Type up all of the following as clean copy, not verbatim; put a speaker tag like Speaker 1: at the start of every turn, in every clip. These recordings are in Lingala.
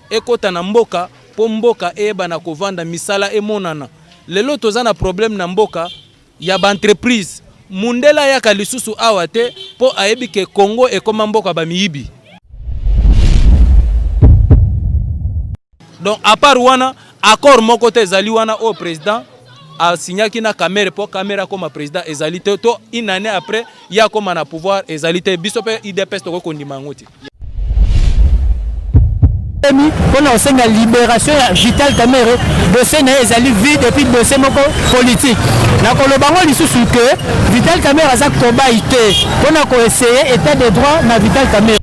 Speaker 1: ekota na mboka po mboka eba na kovanda misala emonana. Lelo toza na problème na mboka ya ba entreprise. Mundela yaka lisusu awa te po ayebi ke Congo ekoma mboka ba miyibi. Donc à part wana accord moko te ezali wana au président a signé na Kamere po Kamere comme président ezali te to une année après ya comme na pouvoir ezali te biso pe IDPS to ko kondima ngoti.
Speaker 2: Pour la libération Vital Kamere, dossier na ezali vide depuis dossier moko politique. Na kolobango lisusu que Vital Kamere aza koba ité pour na ko essayer état de droit na Vital Kamere.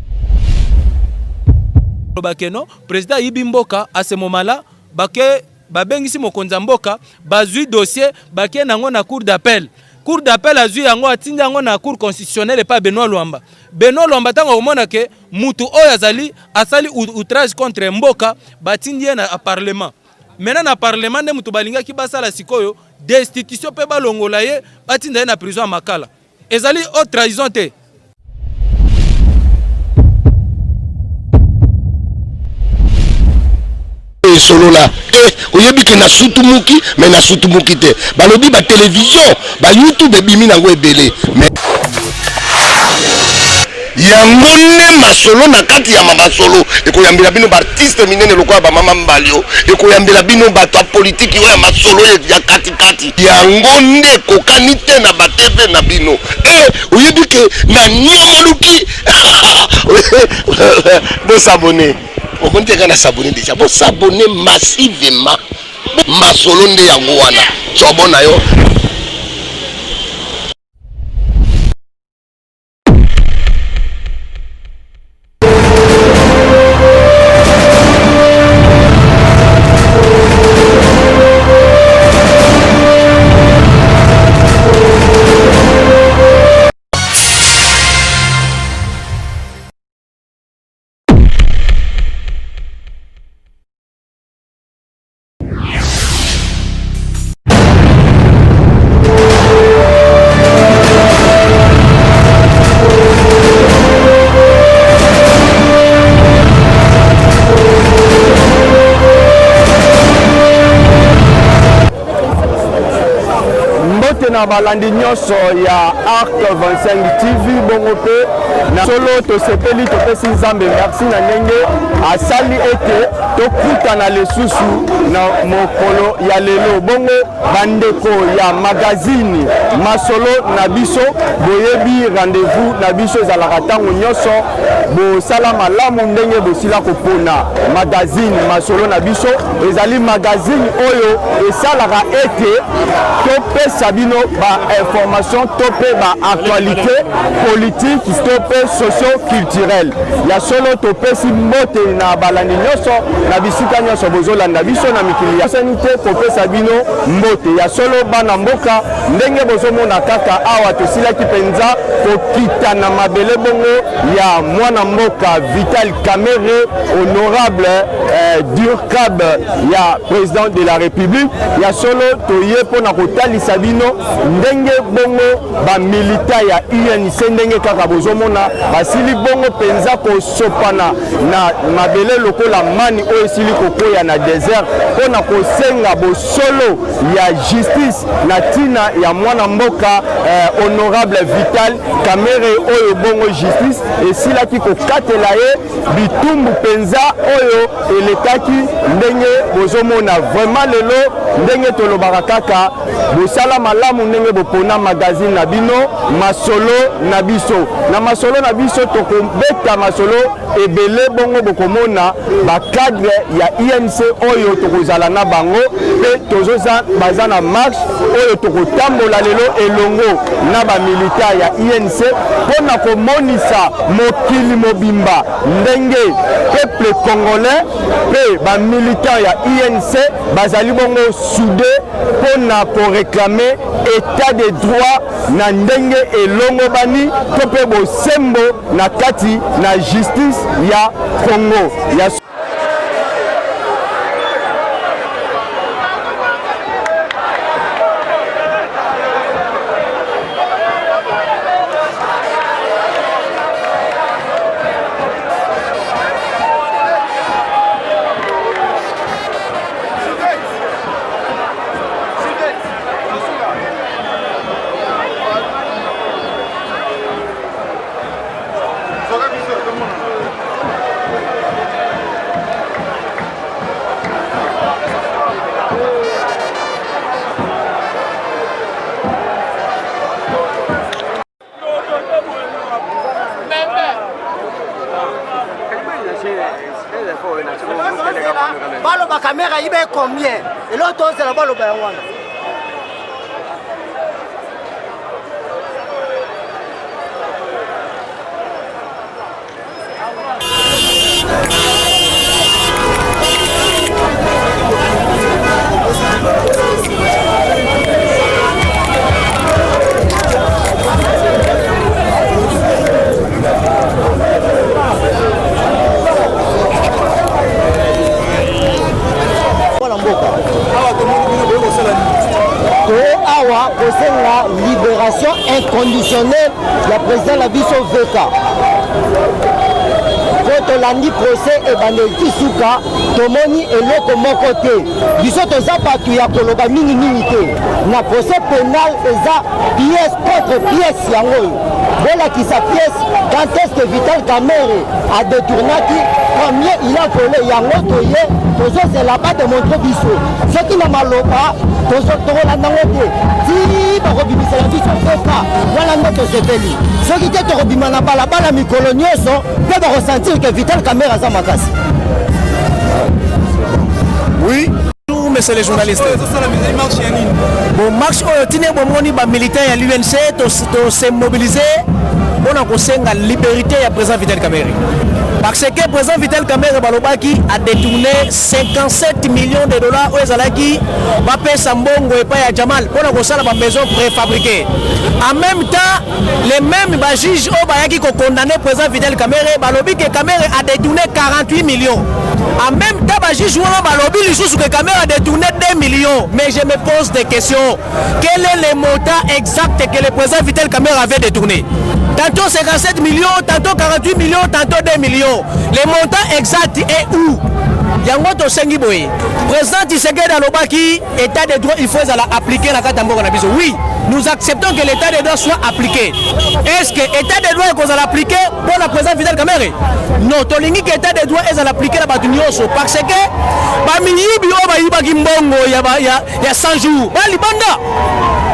Speaker 1: Bakeno président Ibi Mboka à ce moment-là bake babengisi mokonza mboka bazui dossier bake nango na cour d'appel. Cour d'appel azui yango atinda yango na cour constitutionnelle et pas Benoît Luamba. Benoît Luamba tango omona ke mutu oyo azali asali outrage contre mboka batindi na parlement. Maintenant na parlement ne mutu balinga ki basala sikoyo destitution pe balongola ye batinda na prison Makala. Ezali haute trahison te.
Speaker 3: Solo là oyebi ke na sutumuki mais na sutumuki te balobi ba télévision ba YouTube ebimi nango ebele mais yango ne masolo na kati ya masolo ekoyambela bino ba artiste minene lokola ba mama Mbalio ekoyambela bino bato ya politique ya masolo ya kati kati yango nde kokani te na ba TV na bino oyebi ke na nyamaluki bo s'abonner. On peut dire qu'on a s'abonné déjà. Bon, s'abonner massivement. Masolo nde yango wana. Tobona yo.
Speaker 4: Na balandi nyonso ya Arc 25 TV bongo pe na solo to sepeli to pesi nzambe merci na ndenge asali ete to kuta na lesusu na mokolo ya lelo bongo bandeko ya magazine masolo na biso boyebi rendez-vous na biso ezalaka ntango nyonso bosala malamu ndenge bosila kopona magazine masolo na biso ezali magazine oyo esalaka ete topesa bino ba information topé ba actualité politique topé socio-culturelle ya solo topé si mbote na balandi nyonso na bisika nyonso bozolanda biso na mikili ya sanité topé sabino mbote ya solo bana mboka ndenge bozomona kaka awa tosilaki penza kokita na mabele bongo ya mwana mboka Vital Kamere honorable Durkab ya président de la République ya solo toye pona kotalisa bino ndenge bongo ba milita ya UNC ndenge kaka bozomona basili bongo penza kosopana na mabele lokola mani oyo esili kokoya na désert pona kosenga bosolo ya justice na tina ya mwana mboka honorable Vital Kamere oyo bongo justice esilaki kokatela ye bitumbu penza oyo elekaki ndenge bozomona vraiment lelo ndenge tolobaka kaka bosala malamu ndenge bopona magazine na bino masolo na biso na masolo na biso tokobeta masolo ebele bongo bokomona ba cadre ya INC oyo tokozala na bango pe tozoza baza na marche oyo tokotambola lelo elongo na ba militaire ya INC pona komonisa mokili mobimba ndenge peuple congolais pe ba militaire ya INC bazali bongo soudé pona ko réclamer état de droit na ndenge elongo bani to pe bosembo na kati na justice ya Congo ya
Speaker 5: balo ba caméra ibe combien et l'autre c'est la balo ba wana
Speaker 6: awa kosenga libération inconditionnelle ya président la biso veka po tolandi procès ebandeli ti suka tomoni eloko moko te biso toza bato ya koloba mingimingi te na procès pénal eza pièce contre pièce yango oyo bolakisa pièce quand est-ce que Vital Kamerhe adétournaki combien il a volé yango toye tozozela ba démontre biso soki na maloba tokolanda yango te ti bakobimisela biso veka wana nde tosepeli soki te tokobima na balabala mikolo nyonso mpe bakosentir que Vital Kamerhe aza makasi.
Speaker 2: Oui, monsieur les journalistes. Bon, marche oyo tine bomoni ba militaire ya l'UNC to se mobiliser mpona kosenga liberté ya président Vital Kamerhe. Parce que président Vital Kamerhe balobaki a détourné 57 millions de dollars oyo ezalaki bapesa mbongo epai ya Jamal mpona kosala ba maison préfabriquée. En même temps, les mêmes juges oyo bayaki kokondamner président Vital Kamerhe balobi que Kamerhe a détourné 48 millions. En même temps, juge wana balobi lisusu que Kamerhe a détourné 2 millions. Mais je me pose des questions. Quel est le montant exact que le président Vital Kamerhe avait détourné? Tantôt 57 millions, tantôt 48 millions, tantôt 2 millions. Le montant exact est où? Yango to sengi boye. Président Tshisekedi alobaki état de droit il faut appliquer la carte mboka na biso. Oui, nous acceptons que l'état de droit soit appliqué. Est-ce que l'état de droit est appliqué pour la président Vital Kamerhe? Non, tolingi que l'état de droit est appliqué la batu nyonso parce que ba minyibi o ba yibaki mbongo ya 100 jours. Ba libanda.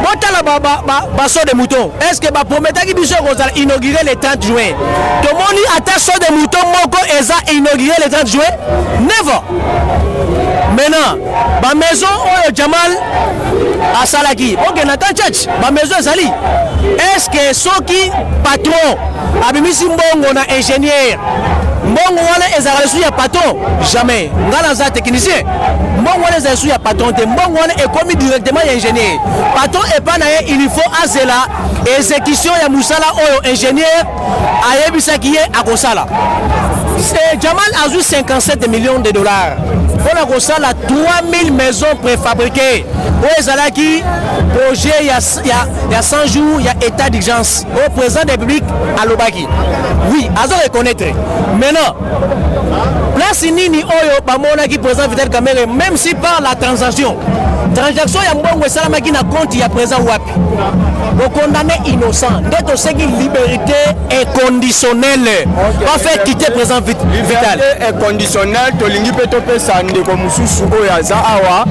Speaker 2: Botala ba so de mouton. Est-ce que ba prometaki biso ko inaugurer le 30 juin? Tomoni ata so de mouton moko eza inaugurer le 30 juin? Never. Maintenant, ba maison oyo Jamal a salaki. OK, Nathan Church, ba maison ezali. Est-ce que soki patron abimisi mbongo na ingénieur mbongo wana ezala sous ya patron? Jamais. Ngala za technicien. Mbongo wana ezala sous ya patron te. Mbongo wana ekomi directement ya ingénieur. Patron epa na ye il faut azela exécution ya musala oyo ingénieur ayebisaki ye akosala. Jamal a eu 57 millions de dollars. On a reçu 3000 maisons préfabriquées. Au Zalaki, projet il y a 100 jours, il y a état d'urgence. Au président de la République à Lobaki. Oui, à reconnaître. Maintenant, place Nini Oyo, Bamonaki, président Vital Kamerhe, même si par la transaction il y a un bon salamaki na compte, il y a présent Wapi. Au condamné innocent, d'être aussi une liberté inconditionnelle. Pas faire quitter président Vital.
Speaker 4: Liberté inconditionnelle, tolingi pe topesa ndeko mususu oyo aza awa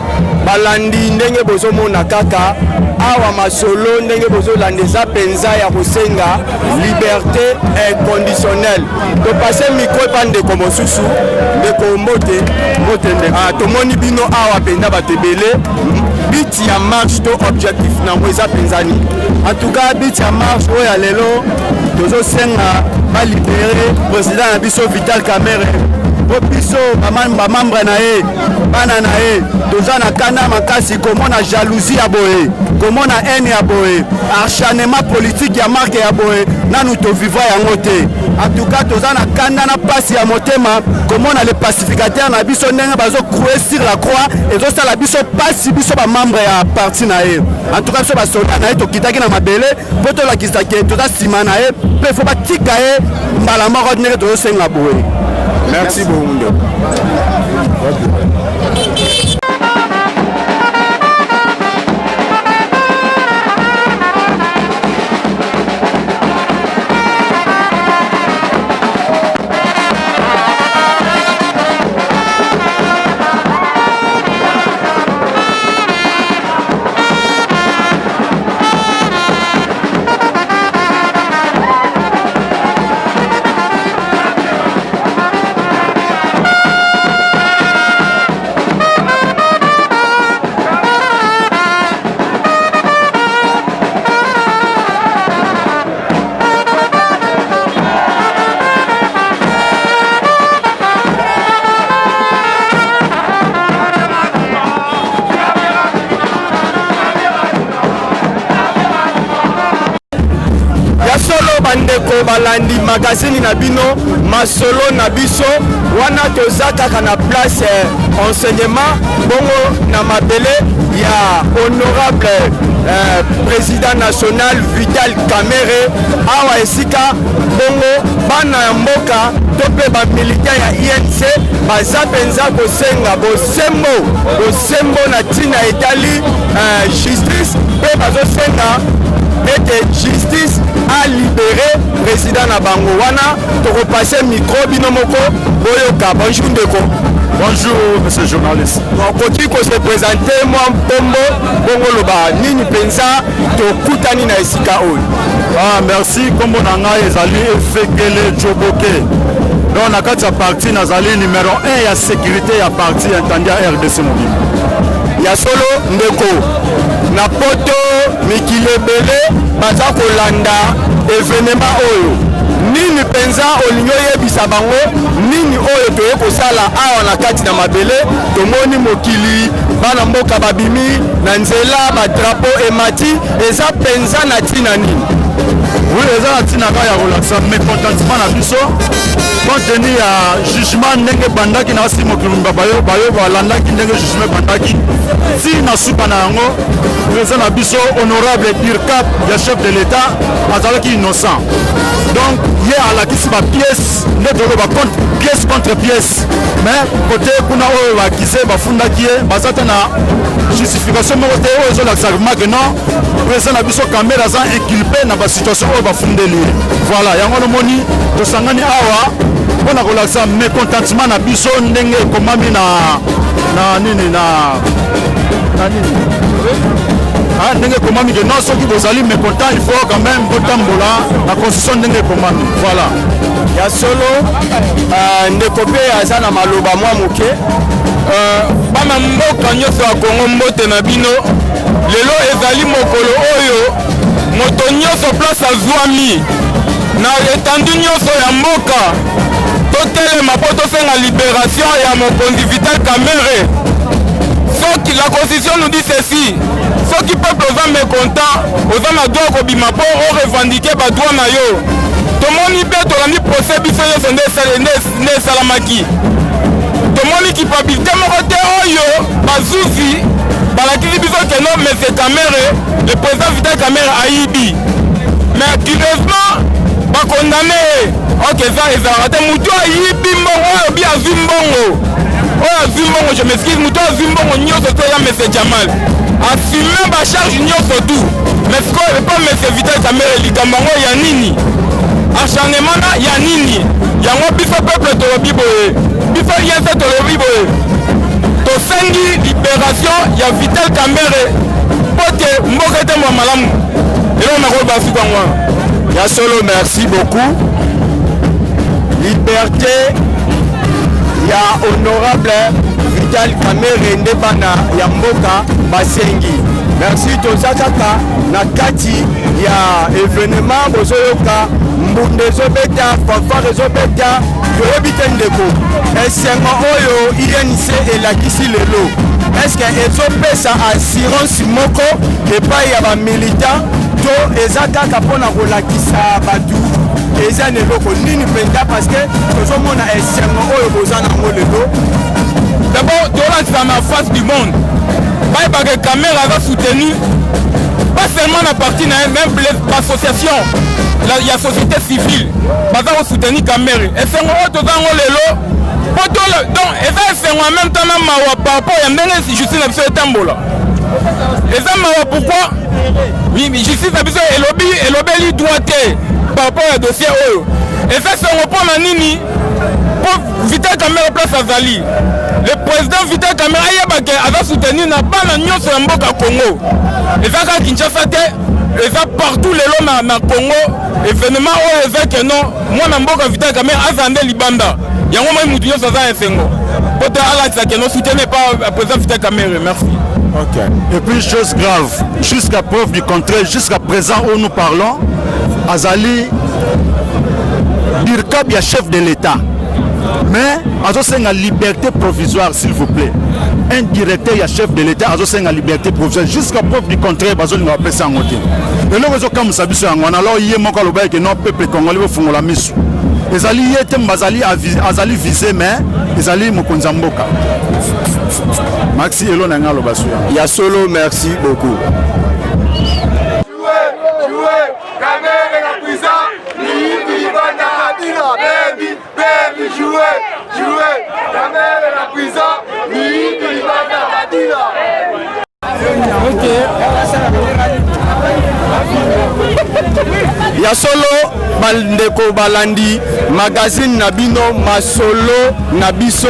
Speaker 4: balandi ndenge bozomona kaka awa masolo ndenge bozolanda eza penza ya kosenga liberté inconditionnelle. Topase micro epa ndeko mosusu ndeko mbote ndeko tomoni bino awa penza bato ebele biti ya marche to objectif nango eza penzani. En tout cas biti ya marche oyo ya lelo tozosenga balibere président na biso Vital Kamerhe po biso bamambre na ye bana na ye toza na kanda makasi komona jalousie ya boye komona haine ya boye acharnement politique ya marke ya boye nanu tovivra yango te. En tout cas toza na kanda na pasi ya motema komona le pacificateur na biso ndenge bazocrouer sur la croix ezosala biso pasi biso bamambre ya parti na ye. En tout cas biso basoldat na ye tokitaki na mabele mpo tolakisaki toza nsima na ye mpe fo batika ye mbala moko ndenge tozosenga boye. Merci beaucoup. solo bandeko balandi magazine na bino masolo na biso wana toza kaka na place enseignement bongo na mabele ya honorable président national Vital Kamerhe awa esika bongo bana ya mboka to mpe bamilitaire ya INC baza mpenza kosenga bosembo na ntina etali justice mpe bazosenga ete justice a libéré président na bango wana tokopase micro bino moko boyoka. Bonjour ndeko.
Speaker 7: Bonjour monsieur le journaliste.
Speaker 4: Okoki ko se présenter mwa mpombo bongo loba nini mpenza tokutani na esika oyo.
Speaker 7: Merci kombo na ngai ezali Efekele Joboke. Donc na kati ya parti nazali numéro 1 ya sécurité ya parti intendant RDC Mobile.
Speaker 4: Ya solo ndeko na poto mikili ebele baza kolanda événement oyo nini penza olingo yebisa bango nini oyo toye kosala awa na kati na mabele tomoni mokili bana mboka babimi na nzela badrapo emati eza penza na ntina nini?
Speaker 7: Oui, eza na ntina kaka ya kolakisa mécontentement na biso compte tenu ya jugement ndenge bandaki na basi mokili bayo balandaki ndenge jugement bandaki ti na suka na yango eza na biso honorable Birkap ya chef de l'état azalaki innocent. Donc ye alakisi bapièce nde toloba pièce contre pièce mais côté kuna oyo bakise bafundaki ye baza te na justification moko te oyo ezolakisa make non eza na biso kamera aza inculpé na basituation oyo bafundeli. Voilà yango nomoni tosangani awa mpona kolakisa mécontentement na biso ndenge ekomami na nini ndenge ekomami ke non soki bozali mécontent il faut quand même botambola na constitution ndenge ekomami. Voilà
Speaker 4: ya solo ndeko mpe aza na maloba mwa moke
Speaker 8: bana mboka nyonso ya Kongo mbote na bino lelo ezali mokolo oyo moto nyonso place azwami na etendu nyonso ya mboka totelema po tosenga libération ya mokonzi Vital Kamerhe. Soki la constitution nous dit ceci, soki peuple oza mécontent oza na droit kobima po o revendiquer ba droit na yo. Tomoni be tolandi procès biso nyonso nde esalamaki. Tomoni culpabilité moko te oyo bazuzi balakisi biso ke non monsieur Kamerhe, le président Vital Kamerhe ayibi. Mais curieusement bakondamne ok ezalaka te mutu ayibi mbongo oyo bi azwi mbongo oyo azwi mbongo, je m'excuse, mutu azwi mbongo nyonso to ya monsieur Jamal assume bacharge nyonso tu mais sikoyo epa monsieur Vital Kamerhe likambo yango ya nini acharnement ya nini yango biso peuple tolobi boye biso yense tolobi boye tosengi libération ya Vital Kamerhe po te mboka ete mwa malamu eloko nakoloba suku yango wana.
Speaker 4: Ya solo, merci beaucoup. Liberté ya honorable Vital Kamerhe nde bana ya mboka basengi. Merci toza kaka na kati ya événement bozoyoka mbunde ezobeta fanfare ezobeta toyebi te ndeko esengo oyo INC elakisi lelo eske ezopesa assurance moko epai ya bamilitant to eza kaka mpona kolakisa batu eza na eloko nini mpenza parceke tozomona esengo oyo boza nango lelo?
Speaker 8: D'abord tolakisa na face du monde bayebaka Kamerhe aza soutenu pas seulement na parti na même l'association ya société civile baza kosoutenir Kamerhe. Esengo oyo toza yango lelo donc eza esengo en même temps na mawa par rapport ya ndenge justice na biso etambola eza mawa. Pourquoi justice na biso elobeli droit te par rapport ya dossier oyo eza esengo mpona nini po Vital Kamerhe place azali le président Vital Kamerhe ayebake aza soutenir na bana nyonso ya mboka Congo eza kaka Kinshasa te eza partout lelo na Congo événement oyo eza ke non mwana mboka Vital Kamerhe aza nde libanda yango moi mutu nyonso aza esengo po te alakisa ke non soutenu par président Vital Kamerhe. Merci.
Speaker 7: Ok. Et puis chose grave, jusqu'à preuve du contraire, jusqu'à présent où nous parlons, azali Birkap ya chef de l'État. Mais azosenga liberté provisoire s'il vous plaît. un directeur ya chef de l'état azosenga liberté provisoire jusqu'à preuve du contraire bazolinga bapesa yango te eloko ezokamwisa biso yango wana alors ye moko alobaki ke non peuple congolais bofungola miso ezali ye te azali visé mais ezali mokonzi ya mboka. Maxi elo na nga aloba so
Speaker 4: ya solo. Merci beaucoup.
Speaker 8: ya solo bandeko balandi magazine na bino masolo na biso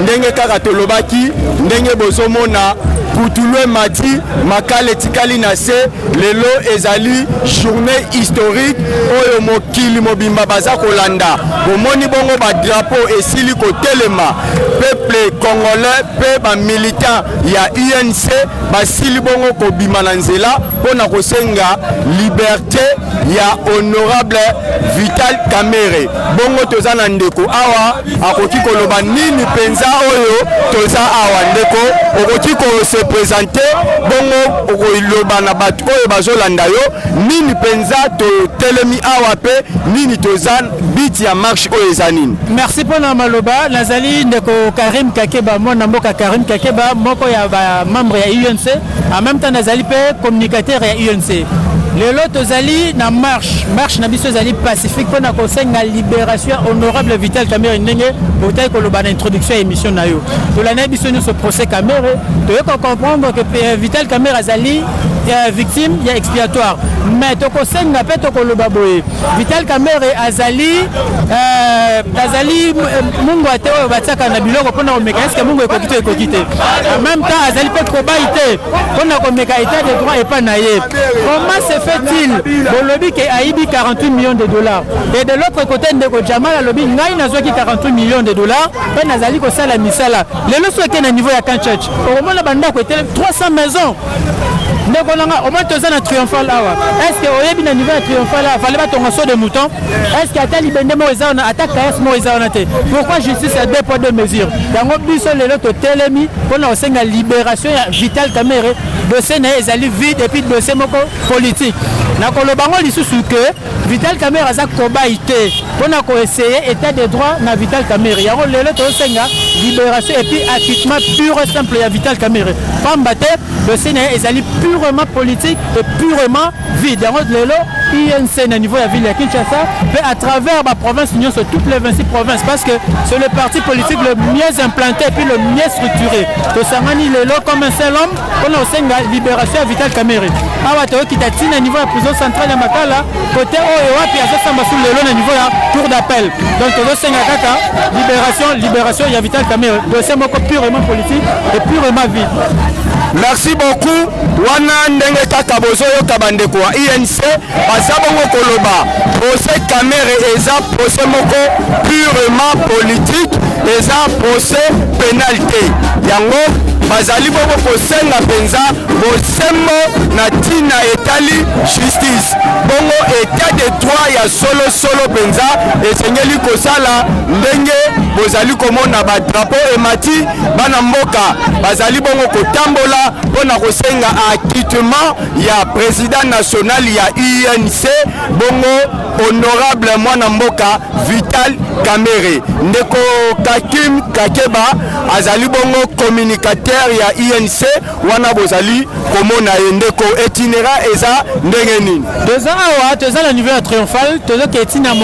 Speaker 8: ndenge kaka tolobaki ndenge bozomona putulu mati makala etikali na se lelo ezali journée historique oyo mokili mobimba baza kolanda bomoni bongo badrapeau esili kotelema peuple congolais pe bamilitant ya UNC basili bongo kobima na nzela mpona kosenga liberté ya honorable Vital Kamerhe. Bongo toza na ndeko awa akoki koloba nini penza oyo toza awa ndeko okoki ko se présenter bongo okoloba na bato oyo bazolanda yo nini penza to telemi awa pe nini toza biti ya marche oyo eza nini.
Speaker 2: Merci pona maloba nazali ndeko Karim Kakeba mwana mboka Karim Kakeba moko ya ba membre ya UNC en même temps nazali pe communicateur ya UNC. Lelo tozali na marche na biso ezali pacifique pona kosenga libération honorable Vital Kamerhe ndenge botai koloba na introduction ya émission na yo tolana biso nyonso procès Kamerhe toyoka comprendre que Vital Kamerhe azali victime ya expiatoire mais tokosenga pe tokoloba boye Vital Kamerhe azali mungu ate oyo batiaka na biloko pona komeka eske mungu ekoki te en même temps azali pe kobai te pona komeka état de droit epa na ye. Comment se fait-il bolobi ke aibi 48 millions de dollars et de l'autre côté ndeko Jamal alobi ngai nazwaki 48 millions de dollars pe nazali kosala misala lelo soki na niveau ya Kanchurch omona bandako etele 300 maisons ndeko nanga au moins toza na triomphal awa est-ce que oyebi na niveau ya triomphal awa fallait batonga so de mouton est-ce que ata libende mo eza na ata KS mo eza na te pourquoi justice a deux poids deux mesures yango biso lelo to telemi pona osenga libération ya Vital Kamerhe dossier na ezali vide et puis dossier moko politique na kolobango lisusu que Vital Kamerhe aza kobai te pona ko essayer état de droit na Vital Kamerhe yango lelo to osenga libération et puis acquittement pur et simple ya Vital Kamerhe pamba te dossier na ezali purement politique et purement vide yango lelo INC na niveau ya ville ya Kinshasa mais à travers la province union sur toutes les 26 provinces parce que c'est le parti politique le mieux implanté et puis le mieux structuré to sangani lelo comme un seul homme on a osenga libération ya Vital Kamerhe awa to kita tina niveau ya prison centrale ya Makala côté oyo wapi azosamba sur lelo na niveau ya cour d'appel donc to osenga kaka libération ya Vital Kamerhe dossier moko purement politique et purement vide.
Speaker 8: Merci beaucoup. Wana ndenge kaka bozoyoka bandeko wa INC baza bongo koloba procès Kamerhe eza procès moko purement politique eza procès pénalité yango bazali bongo kosenga penza bosembo na tina etali justice bongo état de droit ya solo penza esengeli kosala ndenge bozali komona badrapeau emati bana mboka bazali bongo kotambola mpona kosenga acquittement ya président national ya UNC bongo honorable mwana mboka Vital Kamerhe ndeko Kakim Kakeba azali bongo communicateur ya INC wana bozali komona ndeko itinéraire eza ndenge nini
Speaker 2: deux ans toza na niveau ya triomphal toza ke tina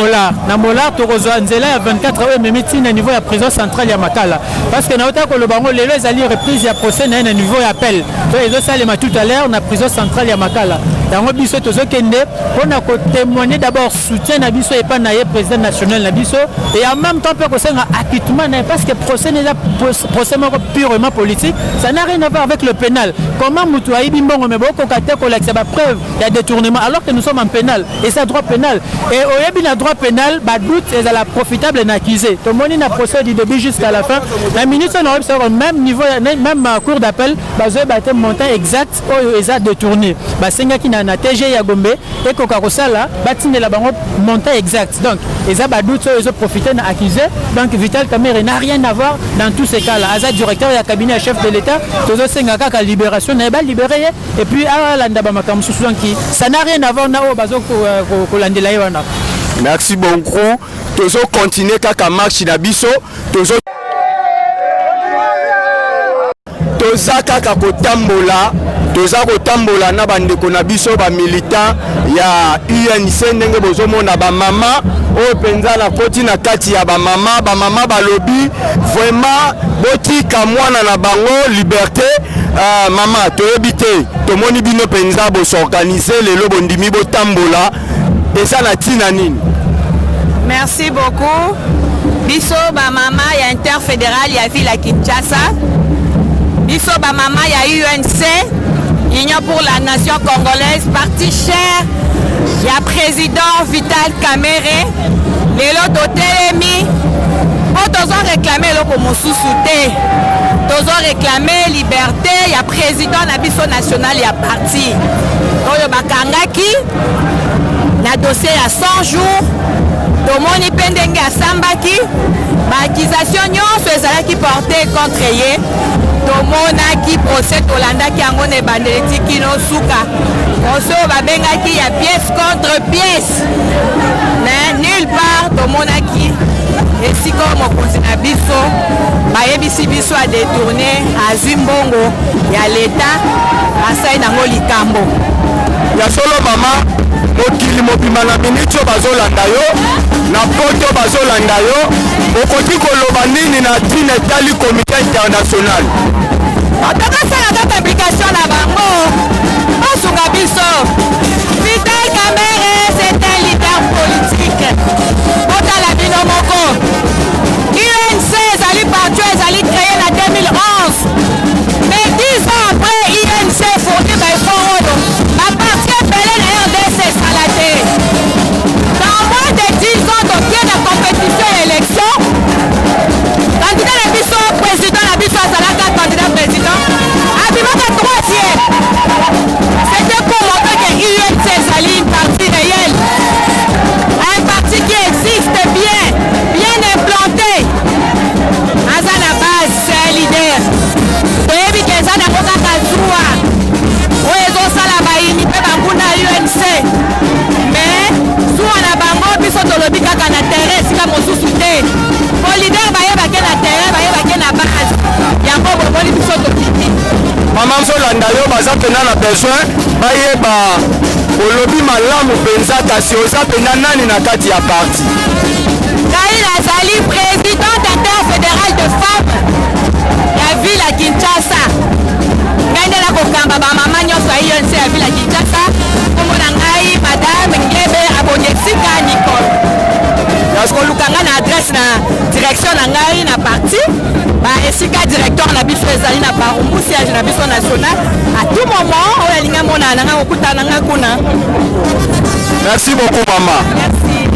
Speaker 2: na molar tokozwa nzela ya 24 heures même tina niveau ya prison centrale ya Makala parce que na ota kolobango lelo ezali reprise ya procès na niveau ya appel to ezosalema tout à l'heure na prison centrale ya Makala yango biso tozokende mpona kotémoigner d'abord soutien na biso epa na ye président national na biso et en même temps mpe kosenga acquittement na ye parce que procès neza procès moko purement politique ça n'a rien à voir avec le pénal comment mutu ayibi mbongo me bokoka te kolakisa bapreuve ya détournement alors que nous sommes en pénal et ça droit pénal et oyebi na droit pénal badoute ezala profitable na accusé tomoni na procès du début jusqu'à la fin na ministre na oyebi même niveau même cour d'appel bazoyeba te montant exact oyo eza détourné basengaki na na TG ya Gombe et koka kosala batindela bango montant exact. Donc eza ba doute ils ont profité na accusé. Donc Vital Kamerhe n'a rien à voir dans tous ces cas-là. Aza directeur ya cabinet chef de l'État, tozo senga kaka libération na ba libéré et puis alanda ba makambo susu qui ça n'a rien à voir na o bazo ko landela wana.
Speaker 4: Merci beaucoup. Tozo continuer kaka marche na biso, tozo kaka kotambola na bandeko na biso ba militant ya UNC ndenge bozomona ba mama o penza na koti na kati ya ba mama balobi vraiment botika mwana na bango liberté. Mama toyebi te tomoni bino penza bo s'organiser lelo bondimi botambola eza na tina nini?
Speaker 9: Merci beaucoup. Biso ba mama ya interfédéral ya ville ya Kinshasa. Biso ba mama ya UNC, Union pour la Nation Congolaise, parti cher, ya président Vital Kamerhe, lelo totelemi, tozo réclamer loko mosusu te, tozo réclamer liberté, ya président na biso national ya parti, oyo bakangaki, na dossier ya 100 jours, tomoni pendenge asambaki, ba accusation nyonso ezalaki porté contre ye, tomonaki procès tolandaki yango na ebandeli kino suka oso babengaki ya pièce contre pièce mais nulle part tomonaki esika mokonzi na biso bayebisi biso adetourne azwi mbongo ya leta asali nango likambo
Speaker 4: ya solo mama mokili mobima na miniti oyo bazolanda yo na poto bazolanda yo okoki koloba nini na ntina etali comité international
Speaker 9: otokosala kaka implication na bango osunga biso Vital Kamerhe c'est un leader politique otala bino moko UNC ezali parti ezali créé na 2011 mais 10 ans après UNC fourni baeffort oyo baparti ebele na RDC esala te dans moins de 10 ans tokie na compétition ya élection candidat na biso président na biso azalaka candidat président abimaka 3e c'était pour montrer que UNC ezali une partie réelle un parti qui existe bien implanté aza na base c'est un leader toyebi ke eza nango kaka zuwa oyo ezosala bayini mpe banguna UNC mais zuwa na bango biso tolobi kaka na terrain esika mosusu te po lider bayebake na terrain bayebake na base yango bomoni biso tokiki
Speaker 4: mama nzolanda yo baza pena na besoin bayeba olobi malamu mpenza kasi oza pena nani na kati ya parti
Speaker 9: ngai nazali présidente interfédérale de femmes ya ville ya Kinshasa ngai nde nakokamba bamama nyonso ya UNC ya ville ya Kinshasa kombo na ngai madame Ngebe Abonyesika Nicole nakolukanga na adresse na direction na ngai na parti esika directeur na biso ezali na Barumbu siège na biso national à tout moment oyo alinga mona nanga kokutana nanga kuna.
Speaker 4: Merci beaucoup mama.
Speaker 9: Merci.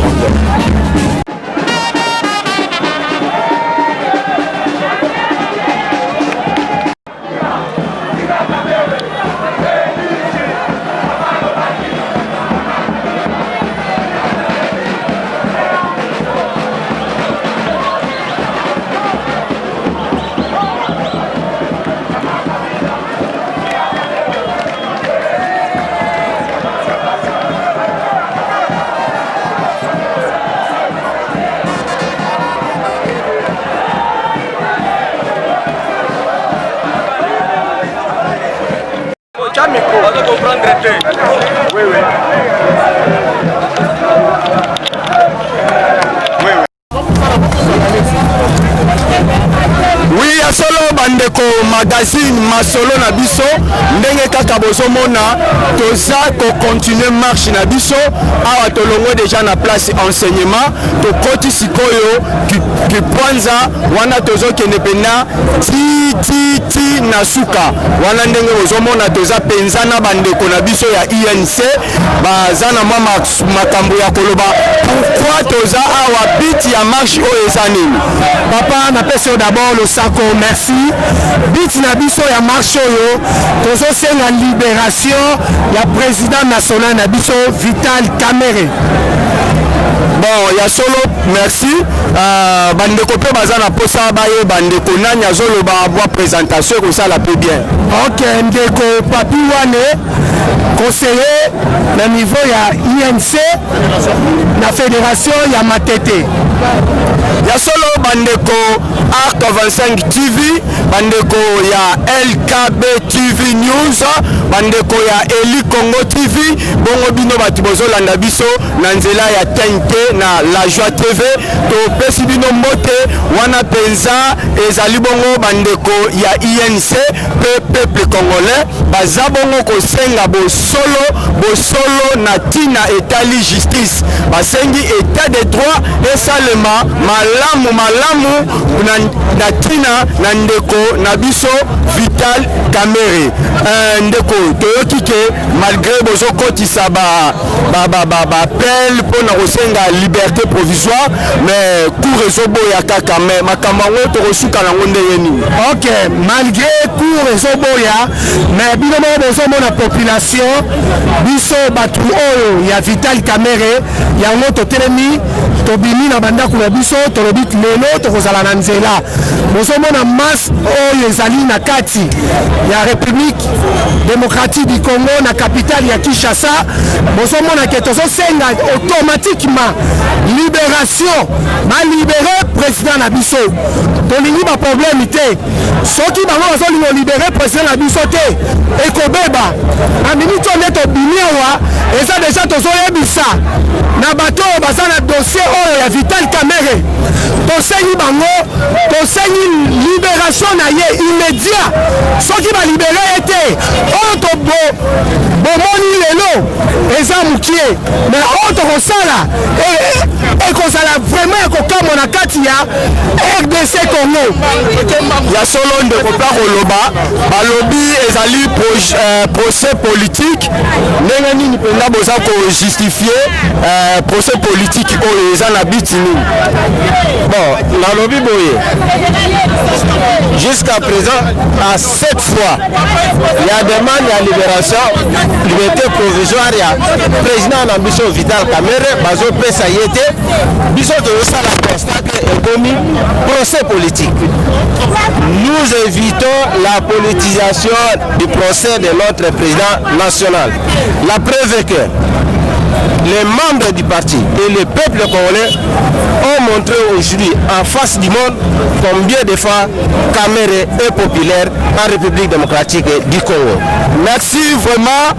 Speaker 4: Oui, oui. Oui, ya solo bandeko magazine masolo na biso ndenge kaka bozomona toza kocontinue marche na biso awa tolongo deja na place enseignement tokoti sikoyo kipwanza wana tozokende pena ti na suka wana ndenge bozomona toza penza na bandeko na biso ya INC baza na mwa makambo ya koloba pourquoi toza awa biti ya marche oyo eza nini
Speaker 2: papa napesi yo d'abord le sako merci Bit na biso ya marche oyo tozosenga libération ya président national na biso Vital Kamerhe.
Speaker 7: Bon, ya solo merci. Bandeko pe baza na posa baye bandeko nani azoloba abwa présentation comme ça la peut bien.
Speaker 2: Ok, ndeko papi wane conseiller na niveau ya INC na fédération ya Matete.
Speaker 7: Ya solo bandeko Arc 25 TV, bandeko ya LKB TV News, bandeko ya Eli Congo TV, bongo bino bati bozolanda biso na nzela ya TNT na La Joie TV, to pesi bino mbote wana penza ezali bongo bandeko ya INC pe peuple congolais baza bongo kosenga bosolo na tina etali justice basengi état de droit esalema malamu na tina na ndeko na biso Vital Kamerhe. Ndeko toyoki ke malgré bozokotisa appel mpona kosenga liberté provisoire mais cour ezoboya kaka mais makambo yango tokosuka nango ndenge nini.
Speaker 2: Ok, malgré cour ezoboya mais bino moko bozomona population biso bato oyo ya Vital Kamerhe yango totelemi tobimi na bandako na biso tolobi lelo tokozala na nzela bozomona masse oyo ezali na kati ya République démocratique du Congo na capitale ya Kinshasa bozomona ke tozosenga automatiquement libération balibere président na biso tolingi baproblème te soki bango bazolinga libere président na biso te ekobeba na minute oyo nde tobimi awa eza deja tozoyebisa na bato oyo baza na dossier oyo ya Vital Kamerhe tosengi bango tosengi libération na ye immédiat soki balibere ye te oyo bomoni lelo eza mokie mais oyo tokosala ekozala vraiment ekokamwa na kati ya RDC Congo.
Speaker 7: Ya solo ndeko mpa koloba balobi ezali procès politique ndenge nini mpenza boza kojustifie procès politique oyo eza na biti nini.
Speaker 4: Bon, nalobi boye jusqu'à présent à 7 fois il y a demande ya libération liberté provisoire ya président na biso Vital Kamerhe bazopesa ye te biso tozosala constat ke ekomi procès politique. Nous évitons la politisation du procès de notre président national. La preuve est que les membres du parti et le peuple congolais ont montré aujourd'hui en face du monde combien de fois Kamerhe est populaire en République démocratique du Congo.
Speaker 7: Merci vraiment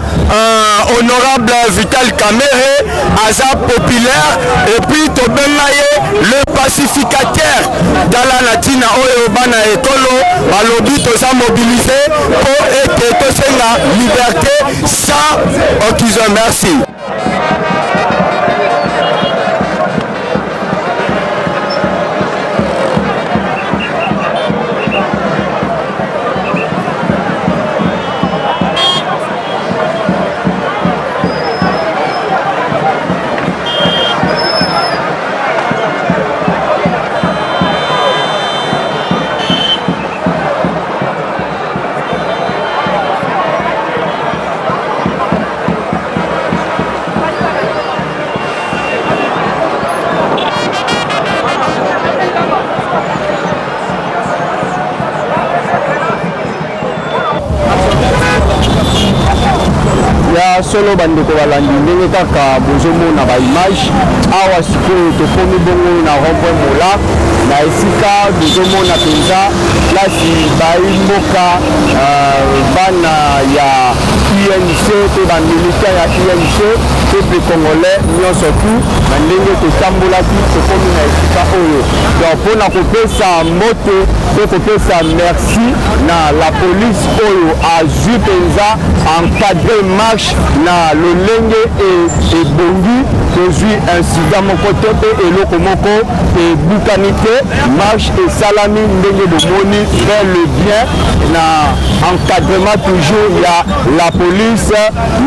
Speaker 7: honorable Vital Kamerhe aza populaire et puis tobengaye le pacificateur dans la natina oyo bana ekolo balobi toza mobilisé pour ete tosenga liberté sans opposition. Merci.
Speaker 4: solo bandeko balandi ndenge kaka bozomona baimage awa sikoyo tokomi bongo na rond-point mola na esika tozomona mpenza place baimboka bana ya INC pe bamilitaire ya INC peuple congolais nyonso tu na ndenge totambolaki tokomi na esika oyo donc mpona kopesa mbote pe kopesa merci na la police oyo azwi mpenza encadre marche na lolenge ebongi tozwi incident moko te mpe eloko moko ebukani te marche esalami ndenge bomoni vers le bien na encadrement toujours ya la police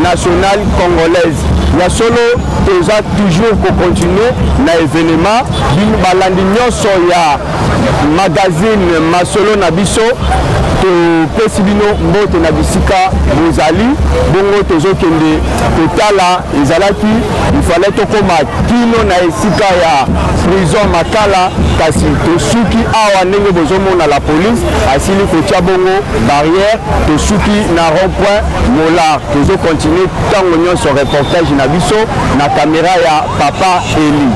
Speaker 4: nationale congolaise ya solo toza toujours kocontinue na événement balandi nyonso ya magazine masolo na biso topesi bino mbote na bisika bozali bongo tozokende kotala ezalaki ifale tokoma kino na esika ya prison Makala kasi tosuki awa ndenge bozomona la police asili kotia bongo barrière tosuki na rond-point Molar tozokontinue ntango nyonso reportage na biso na kamera ya Papa Eli.